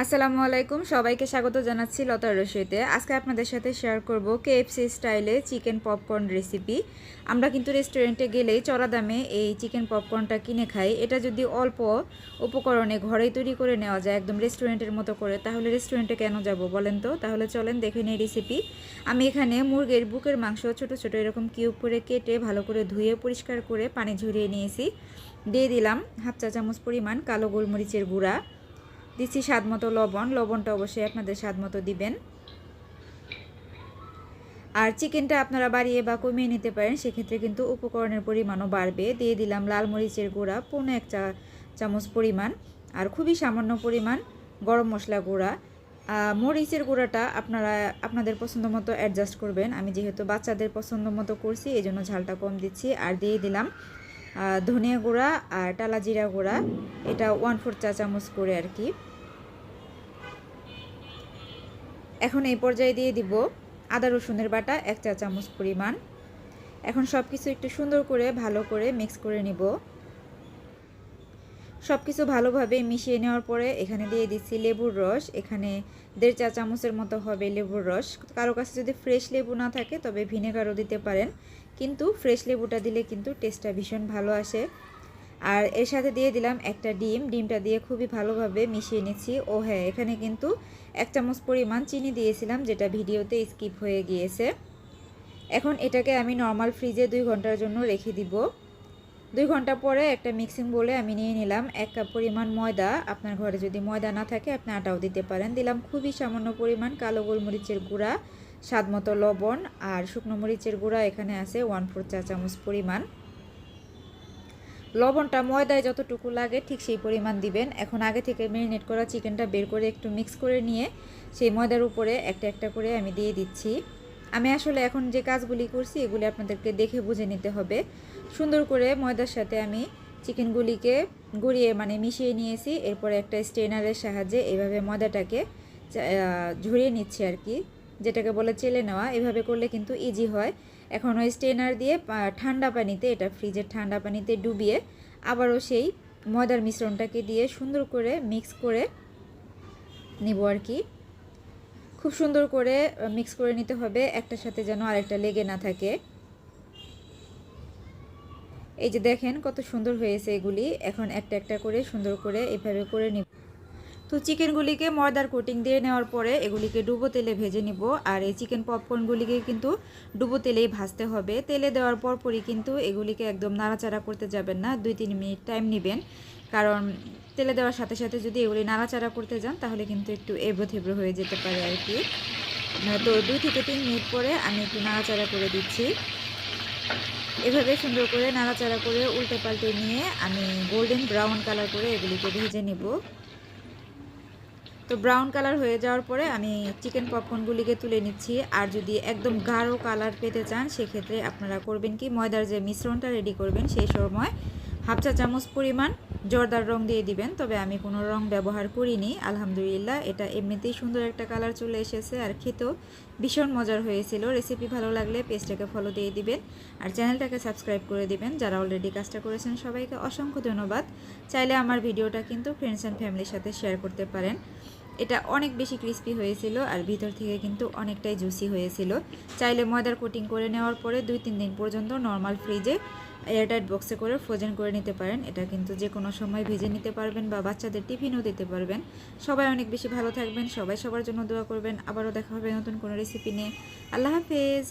আসসালামু আলাইকুম, সবাইকে স্বাগত জানাচ্ছি লতার রসইতে। আজকে আপনাদের সাথে শেয়ার করব KFC স্টাইলে চিকেন পপকর্ন রেসিপি। আমরা কিন্তু রেস্টুরেন্টে গেলেই চড়া দামে এই চিকেন পপকর্নটা কিনে খাই। এটা যদি অল্প উপকরণে ঘরেই তৈরি করে নেওয়া যায় একদম রেস্টুরেন্টের মতো করে, তাহলে রেস্টুরেন্টে কেন যাব বলেন তো? তাহলে চলেন দেখে নিই রেসিপি। আমি এখানে মুরগির বুকের মাংস ছোট ছোট এরকম কিউব করে কেটে ভালো করে ধুয়ে পরিষ্কার করে পানি ঝরিয়ে নিয়েছি। দিয়ে দিলাম হাফ চা চামচ পরিমাণ কালো গোলমরিচের গুঁড়া, দিচ্ছি স্বাদ মতো লবণ। লবণটা অবশ্যই আপনাদের স্বাদ মতো দিবেন। আর চিকেনটা আপনারা বাড়িয়ে বা কমিয়ে নিতে পারেন, সেক্ষেত্রে কিন্তু উপকরণের পরিমাণও বাড়বে। দিয়ে দিলাম লাল মরিচের গুঁড়া পৌনে 1 চা চামচ পরিমাণ, আর খুবই সামান্য পরিমাণ গরম মশলা গুঁড়া। মরিচের গুঁড়াটা আপনারা আপনাদের পছন্দ মতো অ্যাডজাস্ট করবেন। আমি যেহেতু বাচ্চাদের পছন্দ মতো করছি, এই জন্য ঝালটা কম দিচ্ছি। আর দিয়ে দিলাম ধনিয়া গুঁড়া আর টালা জিরা গুঁড়া, এটা 1/4 চা চামচ করে আর কি। এখন এই পর্যায়ে দিয়ে দিব আদা রসুনের বাটা 1 চা চামচ পরিমাণ। এখন সব কিছু একটু সুন্দর করে ভালো করে মিক্স করে নিব। সব কিছু ভালোভাবে মিশিয়ে নেওয়ার পরে এখানে দিয়ে দিচ্ছি লেবুর রস। এখানে 1.5 চা চামচের মতো হবে লেবুর রস। কারো কাছে যদি ফ্রেশ লেবু না থাকে তবে ভিনেগারও দিতে পারেন, কিন্তু ফ্রেশ লেবুটা দিলে কিন্তু টেস্টটা ভীষণ ভালো আসে। আর এর সাথে দিয়ে দিলাম একটা ডিম। ডিমটা দিয়ে খুবই ভালোভাবে মিশিয়ে নিচ্ছি। ও হ্যাঁ, এখানে কিন্তু 1 চামচ পরিমাণ চিনি দিয়েছিলাম, যেটা ভিডিওতে স্কিপ হয়ে গিয়েছে। এখন এটাকে আমি নর্মাল ফ্রিজে 2 ঘন্টার জন্য রেখে দিব। 2 ঘন্টা পরে একটা মিক্সিং বোলে আমি নিয়ে নিলাম 1 কাপ পরিমাণ ময়দা। আপনার ঘরে যদি ময়দা না থাকে আপনি আটাও দিতে পারেন। দিলাম খুবই সামান্য পরিমাণ কালো গোলমরিচের গুঁড়া, স্বাদ মতো লবণ, আর শুকনো মরিচের গুঁড়া এখানে আছে 1/4 চা চামচ পরিমাণ। লবণটা ময়দায় যতটুকু লাগে ঠিক সেই পরিমাণ দিবেন। এখন আগে থেকে ম্যারিনেট করা চিকেনটা বের করে একটু মিক্স করে নিয়ে সেই ময়দার উপরে একটা একটা করে আমি দিয়ে দিচ্ছি। আমি আসলে এখন যে কাজগুলি করছি এগুলি আপনাদেরকে দেখে বুঝে নিতে হবে। সুন্দর করে ময়দার সাথে আমি চিকেনগুলিকে গড়িয়ে মিশিয়ে নিয়েছি। এরপরে একটা স্ট্রেনারের সাহায্যে এভাবে ময়দাটাকে ঝরিয়ে নিচ্ছি আর কি, যেটাকে বলে চেলে নেওয়া। এভাবে করলে কিন্তু ইজি হয়। এখন ওই স্ট্রেনার দিয়ে ঠান্ডা পানিতে, এটা ফ্রিজের ঠান্ডা পানিতে ডুবিয়ে আবারও সেই ময়দার মিশ্রণটাকে দিয়ে সুন্দর করে মিক্স করে নিব আর কি। খুব সুন্দর করে মিক্স করে নিতে হবে, একটার সাথে যেন আরেকটা লেগে না থাকে। এই যে দেখেন কত সুন্দর হয়েছে এগুলি। এখন একটা একটা করে সুন্দর করে এভাবে করে নিব। তো চিকেনগুলিকে ময়দার কোটিং দিয়ে নেওয়ার পরে এগুলিকে ডুবো তেলে ভেজে নিব। আর এই চিকেন পপকর্নগুলিকে কিন্তু ডুবো তেলেই ভাজতে হবে। তেলে দেওয়ার পরই কিন্তু এগুলিকে একদম নাড়াচাড়া করতে যাবেন না, 2-3 মিনিট টাইম নেবেন। কারণ তেলে দেওয়ার সাথে সাথে যদি এগুলি নাড়াচাড়া করতে যান তাহলে কিন্তু একটু এবড়ো থেবড়ো হয়ে যেতে পারে আর কি। তো 2 থেকে 3 মিনিট পরে আমি একটু নাড়াচাড়া করে দিচ্ছি। এভাবে সুন্দর করে নাড়াচাড়া করে উল্টে পাল্টে নিয়ে আমি গোল্ডেন ব্রাউন কালার করে এগুলিকে ভেজে নিব। তো ব্রাউন কালার হয়ে যাওয়ার পরে আমি চিকেন পপকর্নগুলিকে তুলে নিচ্ছি। আর যদি একদম গাঢ় কালার পেতে চান সেক্ষেত্রে আপনারা করবেন কি, ময়দার যে মিশ্রণটা রেডি করবেন সেই সময় হাফ চা চামচ পরিমাণ জর্দার রং দিয়ে দিবেন। তবে আমি কোনো রং ব্যবহার করিনি। আলহামদুলিল্লাহ, এটা এমনিতেই সুন্দর একটা কালার চলে এসেছে আর খেতেও ভীষণ মজার হয়েছিল। রেসিপি ভালো লাগলে পেজটাকে ফলো দিয়ে দিবেন আর চ্যানেলটাকে সাবস্ক্রাইব করে দিবেন। যারা অলরেডি কাজটা করেছেন সবাইকে অসংখ্য ধন্যবাদ। চাইলে আমার ভিডিওটা কিন্তু ফ্রেন্ডস অ্যান্ড ফ্যামিলির সাথে শেয়ার করতে পারেন। এটা অনেক বেশি ক্রিস্পি হয়েছিল আর ভিতর থেকে কিন্তু অনেকটাই জুসি হয়েছিল। চাইলে ময়দার কোটিং করে নেওয়ার পরে 2-3 দিন পর্যন্ত নর্মাল ফ্রিজে এয়ারটাইট বক্সে করে ফ্রোজেন করে নিতে পারেন। এটা কিন্তু যে কোনো সময় ভেজে নিতে পারবেন বা বাচ্চাদের টিফিনও দিতে পারবেন। সবাই অনেক বেশি ভালো থাকবেন, সবাই সবার জন্য দোয়া করবেন। আবারও দেখা হবে নতুন কোনো রেসিপি নিয়ে। আল্লাহ হাফেজ।